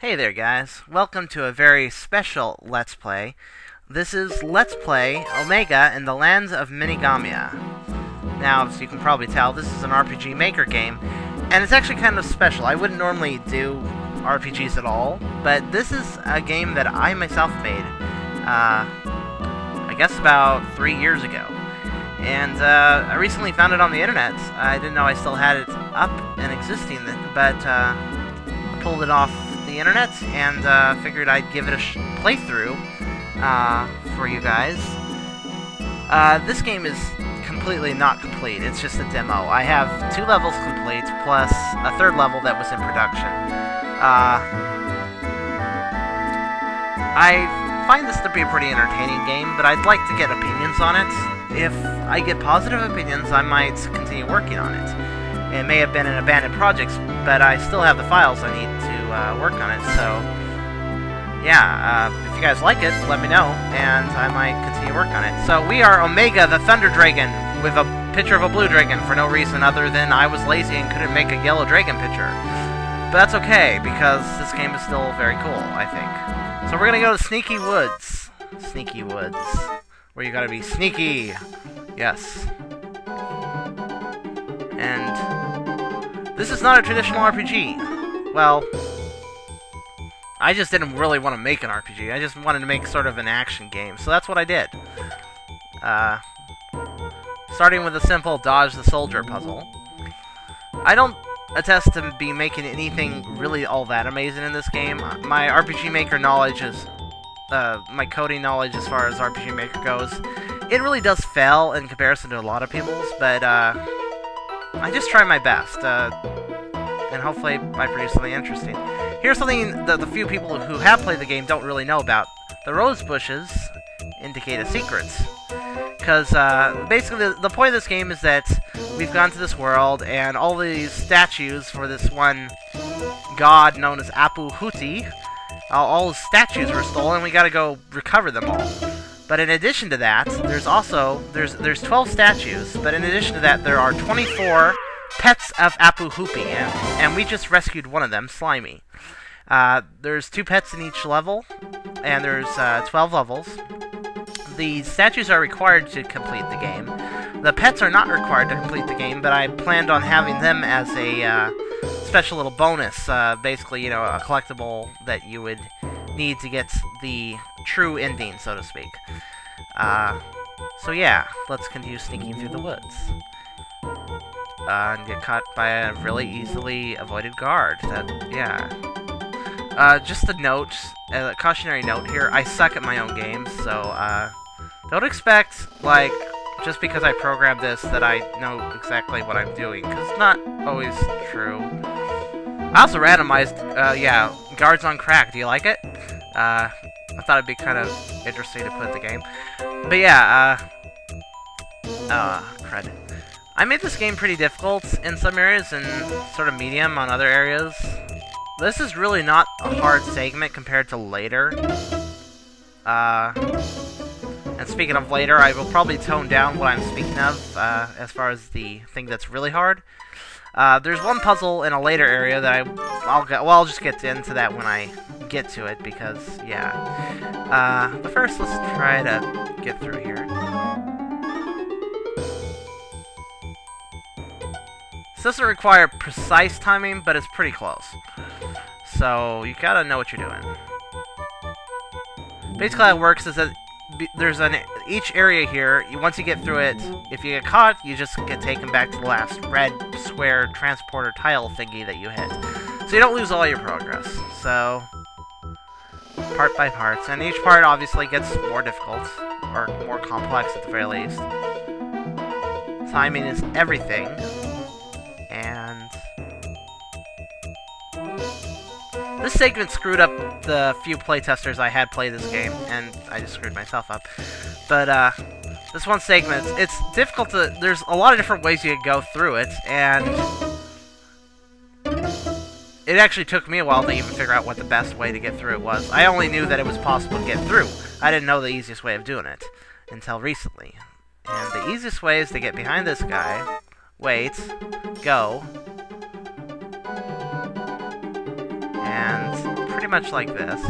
Hey there guys, welcome to a very special Let's Play. This is Let's Play Omega in the Lands of Minigamia. Now, as you can probably tell, this is an RPG Maker game, and it's actually kind of special. I wouldn't normally do RPGs at all, but this is a game that I myself made, I guess about 3 years ago. And I recently found it on the internet. I didn't know I still had it up and existing, but I pulled it off the internet and figured I'd give it a playthrough for you guys. This game is completely not complete. It's just a demo. I have 2 levels complete plus a 3rd level that was in production. I find this to be a pretty entertaining game, but I'd like to get opinions on it. If I get positive opinions, I might continue working on it. It may have been an abandoned project, but I still have the files I need to work on it, so yeah, if you guys like it, let me know, and I might continue work on it. So we are Omega the Thunder Dragon, with a picture of a blue dragon for no reason other than I was lazy and couldn't make a yellow dragon picture. But that's okay, because this game is still very cool, I think. So we're gonna go to Sneaky Woods. Sneaky Woods. Where you gotta be sneaky. Yes. And this is not a traditional RPG. Well, I just didn't really want to make an RPG. I just wanted to make sort of an action game. So that's what I did. Starting with a simple dodge the soldier puzzle. I don't attest to be making anything really all that amazing in this game. My RPG Maker knowledge is... my coding knowledge as far as RPG Maker goes, it really does fail in comparison to a lot of people's, but I just try my best, and hopefully I produce something interesting. Here's something that the few people who have played the game don't really know about. The rose bushes indicate a secret. Because basically the point of this game is that we've gone to this world, and all these statues for this one god known as Apu Huti, all his statues were stolen, we gotta go recover them all. But in addition to that, there's also, there's 12 statues, but in addition to that, there are 24 pets of Apu Hupi, and we just rescued one of them, Slimy. There's 2 pets in each level, and there's 12 levels. The statues are required to complete the game. The pets are not required to complete the game, but I planned on having them as a special little bonus, basically, you know, a collectible that you would need to get the true ending, so to speak. So yeah, let's continue sneaking through the woods. And get caught by a really easily avoided guard. Just a note, a cautionary note here, I suck at my own games, so, don't expect, like, just because I programmed this that I know exactly what I'm doing, because it's not always true. I also randomized, guards on crack. Do you like it? I thought it'd be kind of interesting to put in the game. But yeah, crud. I made this game pretty difficult in some areas and sort of medium on other areas. This is really not a hard segment compared to later. And speaking of later, I will probably tone down what I'm speaking of, as far as the thing that's really hard. There's one puzzle in a later area that I'll just get into that when I get to it, because, yeah. But first, let's try to get through here. This doesn't require precise timing, but it's pretty close. So, you gotta know what you're doing. Basically how it works is that there's each area here, once you get through it, if you get caught, you just get taken back to the last red square transporter tile thingy that you hit. So you don't lose all your progress. So, part by part. And each part obviously gets more difficult, or more complex at the very least. Timing is everything. And this segment screwed up the few playtesters I had play this game, and I just screwed myself up. But, this one segment, it's difficult to... There's a lot of different ways you can go through it, and it actually took me a while to even figure out what the best way to get through it was. I only knew that it was possible to get through. I didn't know the easiest way of doing it until recently. And the easiest way is to get behind this guy, wait, go, and pretty much like this.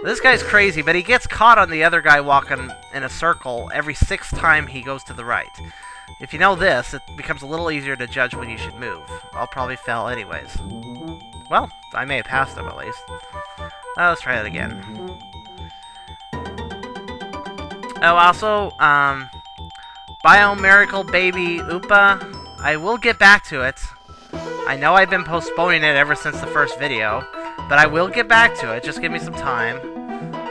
This guy's crazy, but he gets caught on the other guy walking in a circle every 6th time he goes to the right. If you know this, it becomes a little easier to judge when you should move. I'll probably fail anyways. Well, I may have passed him at least. Let's try that again. Oh, also, Biomiracle Baby Oopa, I will get back to it. I know I've been postponing it ever since the first video, but I will get back to it. Just give me some time.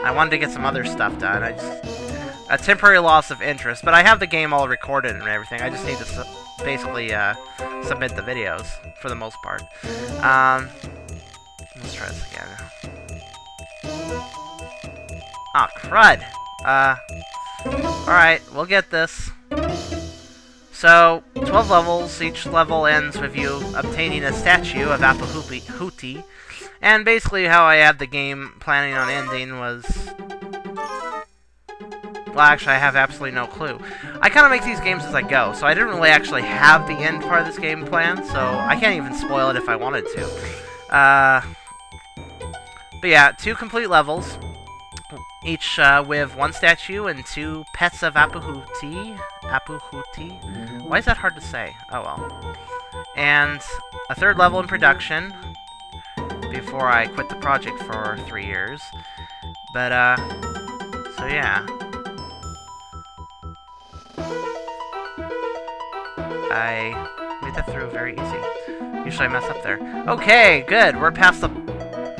I wanted to get some other stuff done. A temporary loss of interest, but I have the game all recorded and everything. I just need to basically submit the videos for the most part. Let's try this again. Ah, crud. Alright, we'll get this. So, 12 levels. Each level ends with you obtaining a statue of Hooty. And basically how I had the game planning on ending was... Well, actually, I have absolutely no clue. I kind of make these games as I go, so I didn't really actually have the end part of this game planned, so I can't even spoil it if I wanted to. But yeah, 2 complete levels, each with 1 statue and 2 pets of Hooty. Why is that hard to say? Oh well. And a 3rd level in production before I quit the project for 3 years. But, so yeah. I made that through very easy. Usually I mess up there. Okay, good. We're past the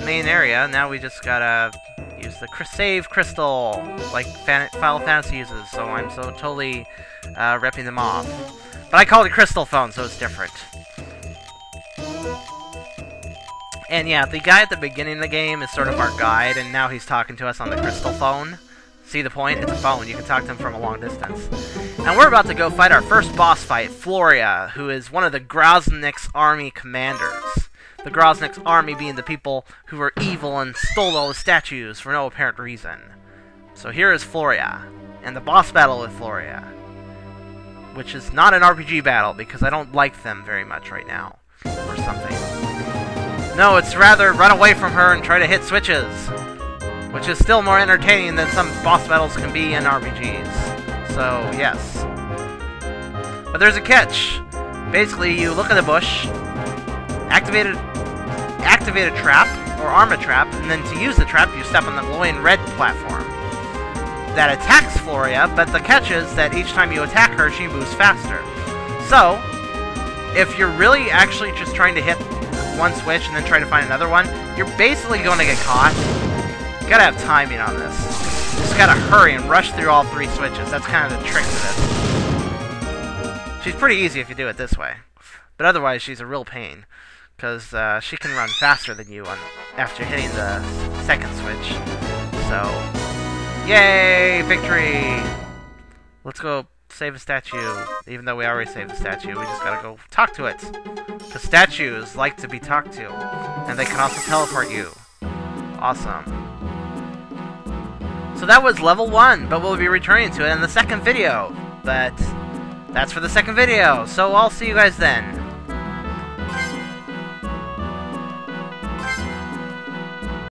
main area. Now we just gotta use the save crystal, like Final Fantasy uses. So I'm so totally repping them off. But I call it a crystal phone, so it's different. And yeah, the guy at the beginning of the game is sort of our guide, and now he's talking to us on the crystal phone. See the point? It's a phone. You can talk to him from a long distance. And we're about to go fight our first boss fight, Floria, who is one of the Groznik's army commanders. The Groznik's army being the people who were evil and stole all the statues for no apparent reason. So here is Floria, and the boss battle with Floria. Which is not an RPG battle, because I don't like them very much right now. Or something. No, it's rather run away from her and try to hit switches. Which is still more entertaining than some boss battles can be in RPGs. So, yes. But there's a catch. Basically, you look at the bush, activate a trap, or arm a trap, and then to use the trap, you step on the glowing red platform. That attacks Floria, but the catch is that each time you attack her, she moves faster. So, if you're really actually just trying to hit one switch and then try to find another one, you're basically going to get caught. You gotta have timing on this. You just gotta hurry and rush through all 3 switches. That's kind of the trick to this. She's pretty easy if you do it this way. But otherwise, she's a real pain. Because she can run faster than you after hitting the 2nd switch. So, yay! Victory! Let's go save a statue. Even though we already saved the statue, we just gotta go talk to it. Because statues like to be talked to. And they can also teleport you. Awesome. So that was level 1, but we'll be returning to it in the 2nd video. But that's for the 2nd video, so I'll see you guys then.